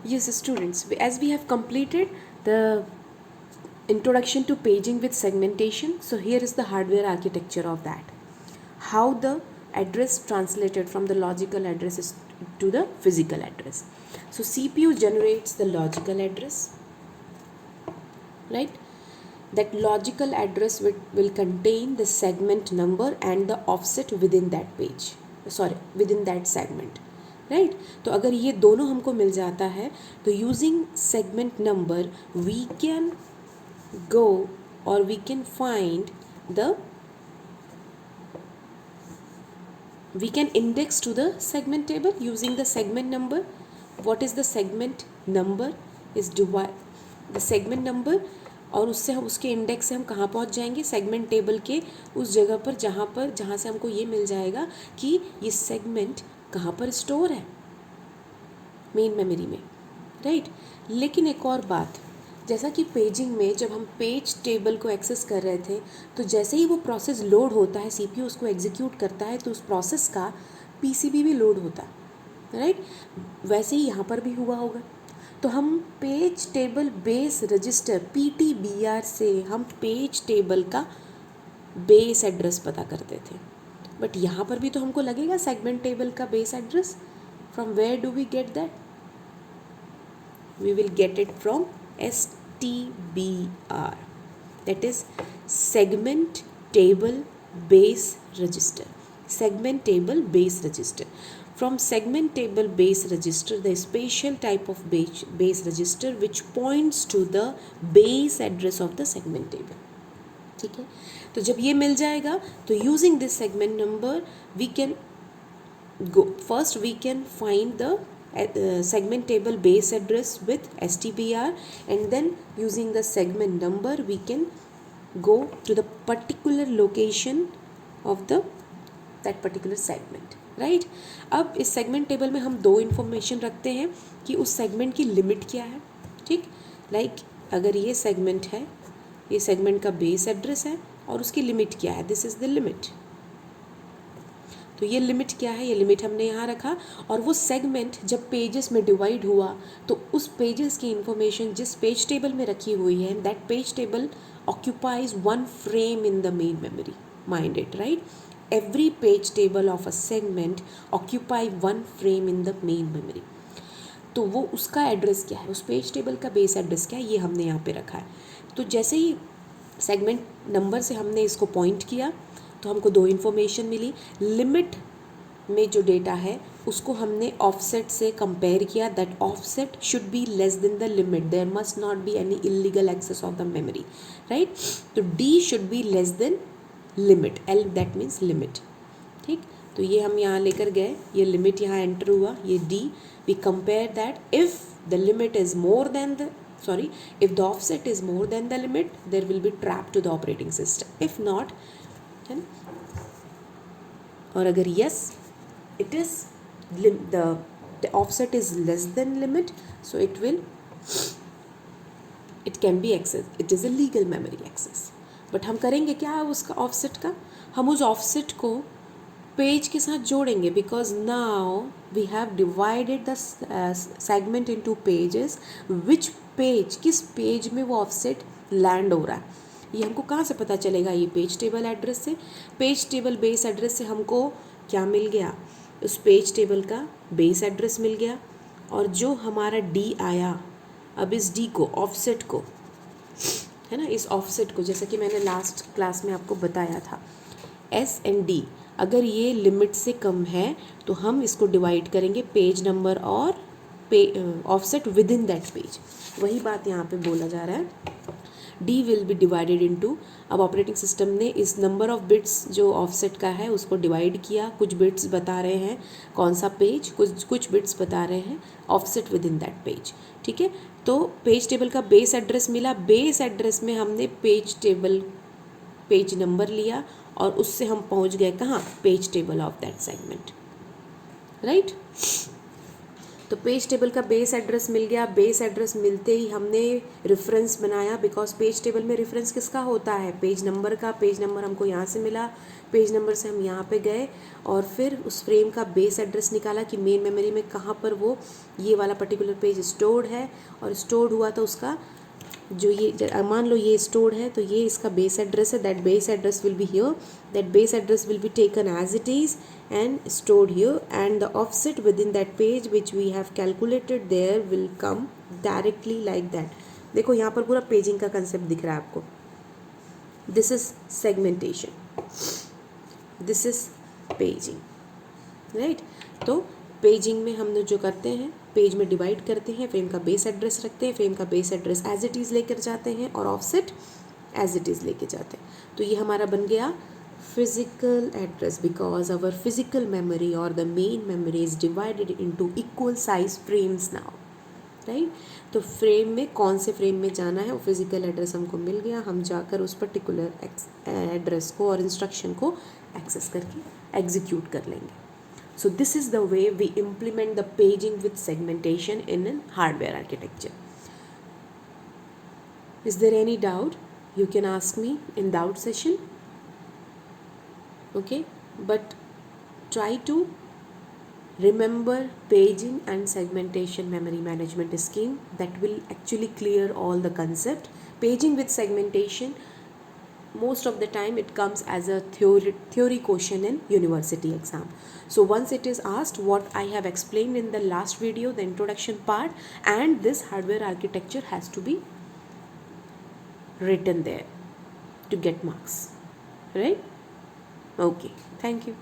Yes, students, as we have completed the introduction to paging with segmentation, so here is the hardware architecture of that. How the address translated from the logical addresses to the physical address. So CPU generates the logical address, right? That logical address will contain the segment number and the offset within that page, sorry, within that segment, right तो अगर ये दोनों हमको मिल जाता है तो using segment number we can go और we can find the we can index to the segment table using the segment number. What is the segment number is divide the segment number और उससे हम उसके index से हम कहाँ पहुँच जाएंगे सेगमेंट टेबल के उस जगह पर जहाँ से हमको ये मिल जाएगा कि ये सेगमेंट कहाँ पर स्टोर है मेन मेमोरी में, राइट। लेकिन एक और बात, जैसा कि पेजिंग में जब हम पेज टेबल को एक्सेस कर रहे थे तो जैसे ही वो प्रोसेस लोड होता है सीपीयू उसको एग्जीक्यूट करता है तो उस प्रोसेस का पीसीबी भी लोड होता है, राइट। वैसे ही यहाँ पर भी हुआ होगा। तो हम page table base register PTBR से हम पेज टेबल का बेस एड्रेस पता करते थे, बट यहाँ पर भी तो हमको लगेगा सेगमेंट टेबल का base address. From where do we get that? We will get it from STBR, that is segment table base register. Segment table base register. From segment table base register, the special type of base register which points to the base address of the segment table. ठीक है, तो जब ये मिल जाएगा तो using this segment number we can go first we can find the segment table base address with STBR, and then using the segment number we can go to the particular location of the that particular segment, right? अब इस segment table में हम दो information रखते हैं कि उस segment की limit क्या है, ठीक, like अगर ये segment है, ये segment का base address है और उसकी limit क्या है, this is the limit. तो ये लिमिट क्या है, ये लिमिट हमने यहाँ रखा, और वो सेगमेंट जब पेजेस में डिवाइड हुआ तो उस पेजेस की इंफॉर्मेशन जिस पेज टेबल में रखी हुई है, that page table occupies one frame in the main memory. Mind it, right? Every page table of a segment occupy one frame in the main memory. तो वो उसका एड्रेस क्या है, उस पेज टेबल का बेस एड्रेस क्या है, ये हमने यहाँ पे रखा है. तो जैसे ही सेगमेंट नंबर से हमने इसको पॉइंट किया तो हमको दो इन्फॉर्मेशन मिली. लिमिट में जो डेटा है उसको हमने ऑफसेट से कंपेयर किया, that offset should be less than the limit, there must not be any illegal access of the memory, right? तो D should be less than limit, L that means limit, ठीक. तो ये हम यहाँ लेकर गए, ये लिमिट यहाँ एंटर हुआ, ये D. We compare that if the limit is more than the if the offset is more than the limit, there will be trap to the operating system. If not, then, or agar yes, it is the offset is less than limit, so it can be accessed. It is a legal memory access. But हम करेंगे क्या है उसका offset का, हम उस offset को page के साथ जोड़ेंगे, because now we have divided the segment into pages. Which page, किस पेज में वो ऑफसेट लैंड हो रहा है, ये हमको कहाँ से पता चलेगा? ये पेज टेबल एड्रेस से. पेज टेबल बेस एड्रेस से हमको क्या मिल गया? उस पेज टेबल का बेस एड्रेस मिल गया, और जो हमारा डी आया, अब इस डी को, ऑफसेट को, है ना, इस ऑफसेट को, जैसा कि मैंने लास्ट क्लास में आपको बताया था, एस एंड डी, अगर ये लिमिट से कम है तो हम इसको डिवाइड करेंगे पेज नंबर और offset with in that page. वही बात यहाँ पे बोला जा रहा है. D will be divided into, अब ऑपरेटिंग सिस्टम ने इस नंबर ऑफ बिट्स जो ऑफसेट का है उसको डिवाइड किया. कुछ बिट्स बता रहे हैं कौन सा पेज, कुछ बिट्स बता रहे हैं offset with in that page, ठीक है. तो पेज टेबल का बेस एड्रेस मिला, बेस एड्रेस में हमने पेज नंबर लिया और उससे हम पहुंच गए कहाँ? Page table of that segment, right? तो पेज टेबल का बेस एड्रेस मिल गया। बेस एड्रेस मिलते ही हमने रेफरेंस बनाया, बिकॉज पेज टेबल में रेफरेंस किसका होता है, पेज नंबर का। पेज नंबर हमको यहाँ से मिला, पेज नंबर से हम यहाँ पे गए और फिर उस फ्रेम का बेस एड्रेस निकाला कि मेन मेमोरी में कहाँ पर वो ये वाला पर्टिकुलर पेज स्टोर्ड है, और स्टोर्ड हुआ तो उसका जो ये मान लो ये स्टोर्ड है तो ये इसका बेस एड्रेस है, that base address will be here, that base address will be taken as it is and stored here, and the offset within that page which we have calculated there will come directly like that. देखो यहाँ पर पूरा paging का concept दिख रहा है आपको. This is segmentation, this is paging, right? तो पेजिंग में हम लोग जो करते हैं, पेज में डिवाइड करते हैं, फ्रेम का बेस एड्रेस रखते हैं, फ्रेम का base address as it is लेकर जाते हैं और ऑफसेट एज इट इज़ लेके जाते हैं. तो ये हमारा बन गया physical address, because our physical memory or the main memory is divided into equal size frames now, right? तो फ्रेम में कौन से फ्रेम में जाना है वो फिजिकल एड्रेस हमको मिल गया, हम जाकर उस पर्टिकुलर एड्रेस को और इंस्ट्रक्शन को एक्सेस करके एग्जीक्यूट कर लेंगे. So this is the way we implement the paging with segmentation in a hardware architecture. Is there any doubt? You can ask me in doubt session. Okay, but try to remember paging and segmentation memory management scheme. That will actually clear all the concept. Paging with segmentation, most of the time it comes as a theory question in university exam. So once it is asked, what I have explained in the last video, the introduction part, and this hardware architecture has to be written there to get marks, right? Okay, thank you.